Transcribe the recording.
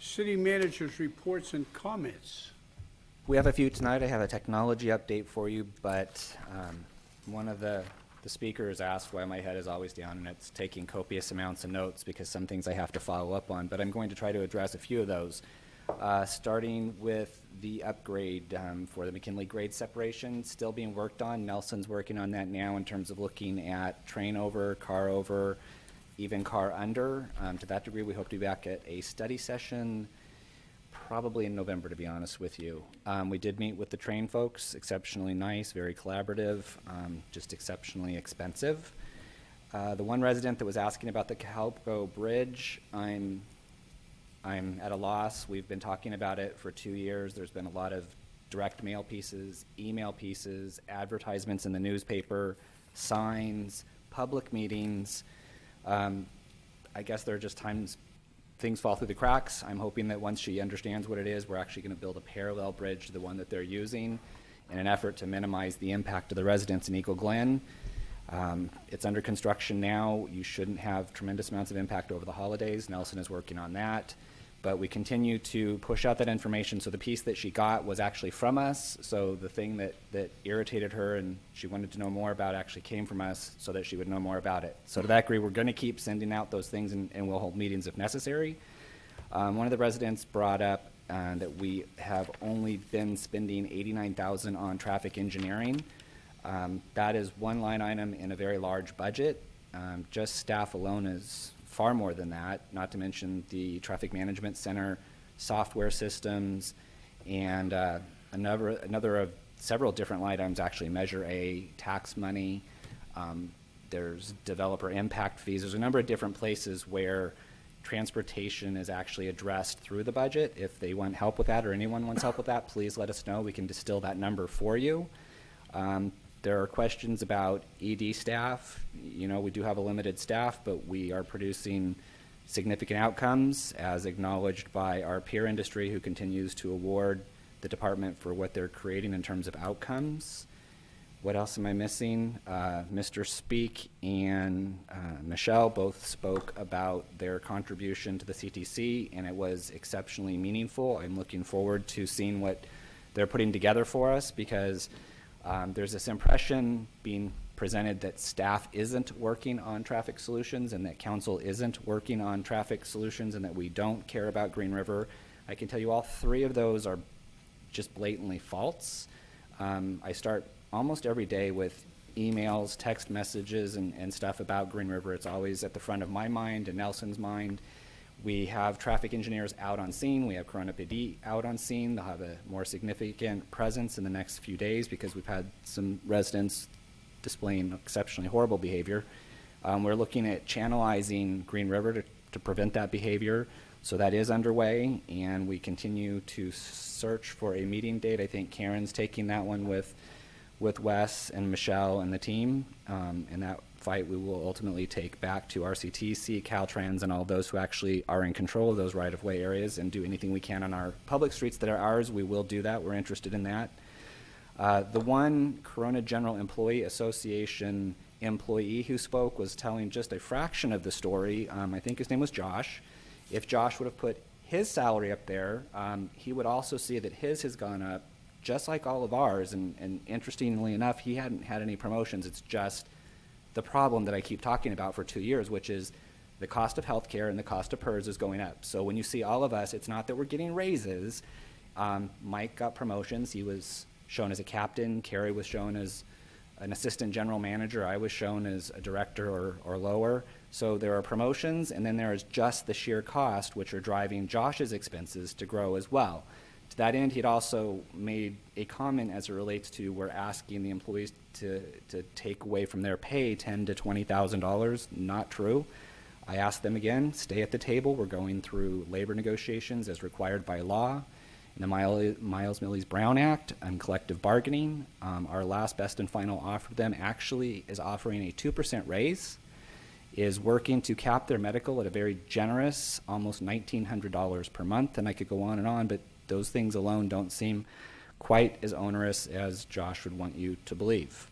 City managers' reports and comments. We have a few tonight. I have a technology update for you, but one of the speakers asked why my head is always down, and it's taking copious amounts of notes because some things I have to follow up on, but I'm going to try to address a few of those. Starting with the upgrade for the McKinley grade separation, still being worked on. Nelson's working on that now in terms of looking at train over, even car under. To that degree, we hope to be back at a study session probably in November, to be honest with you. We did meet with the train folks, exceptionally nice, very collaborative, just exceptionally expensive. The one resident that was asking about the Cahalco Bridge, I'm at a loss. We've been talking about it for 2 years. There's been a lot of direct mail pieces, email pieces, advertisements in the newspaper, signs, public meetings. I guess there are just times things fall through the cracks. I'm hoping that once she understands what it is, we're actually going to build a parallel bridge to the one that they're using in an effort to minimize the impact of the residents in Eagle Glen. It's under construction now. You shouldn't have tremendous amounts of impact over the holidays. Nelson is working on that. But we continue to push out that information. So the piece that she got was actually from us. So the thing that irritated her and she wanted to know more about actually came from us so that she would know more about it. So to that degree, we're going to keep sending out those things and we'll hold meetings if necessary. One of the residents brought up that we have only been spending $89,000 on traffic engineering. That is one line item in a very large budget. Just staff alone is far more than that, not to mention the traffic management center, software systems, and another of several different line items, actually Measure A, tax money, there's developer impact fees. There's a number of different places where transportation is actually addressed through the budget. If they want help with that or anyone wants help with that, please let us know. We can distill that number for you. There are questions about ED staff. You know, we do have a limited staff, but we are producing significant outcomes as acknowledged by our peer industry who continues to award the department for what they're creating in terms of outcomes. What else am I missing? Mr. Speak and Michelle both spoke about their contribution to the CTC, and it was exceptionally meaningful. I'm looking forward to seeing what they're putting together for us because there's this impression being presented that staff isn't working on traffic solutions and that council isn't working on traffic solutions and that we don't care about Green River. I can tell you all three of those are just blatantly false. I start almost every day with emails, text messages, and stuff about Green River. It's always at the front of my mind and Nelson's mind. We have traffic engineers out on scene. We have Corona PD out on scene. They'll have a more significant presence in the next few days because we've had some residents displaying exceptionally horrible behavior. We're looking at channelizing Green River to prevent that behavior. So that is underway, and we continue to search for a meeting date. I think Karen's taking that one with Wes and Michelle and the team, and that fight we will ultimately take back to RCTC, Caltrans, and all those who actually are in control of those right-of-way areas and do anything we can on our public streets that are ours. We will do that. We're interested in that. The one Corona General Employee Association employee who spoke was telling just a fraction of the story. I think his name was Josh. If Josh would have put his salary up there, he would also see that his has gone up just like all of ours, and interestingly enough, he hadn't had any promotions. It's just the problem that I keep talking about for 2 years, which is the cost of healthcare and the cost of PERS is going up. So when you see all of us, it's not that we're getting raises. Mike got promotions. He was shown as a captain. Carrie was shown as an assistant general manager. I was shown as a director or lower. So there are promotions, and then there is just the sheer cost, which are driving Josh's expenses to grow as well. To that end, he'd also made a comment as it relates to we're asking the employees to take away from their pay $10,000 to $20,000. Not true. I asked them again, stay at the table. We're going through labor negotiations as required by law in the Miles-Mills-Brown Act and collective bargaining. Our last best and final offer to them actually is offering a 2% raise, is working to cap their medical at a very generous, almost $1,900 per month, and I could go on, but those things alone don't seem quite as onerous as Josh would want you to believe.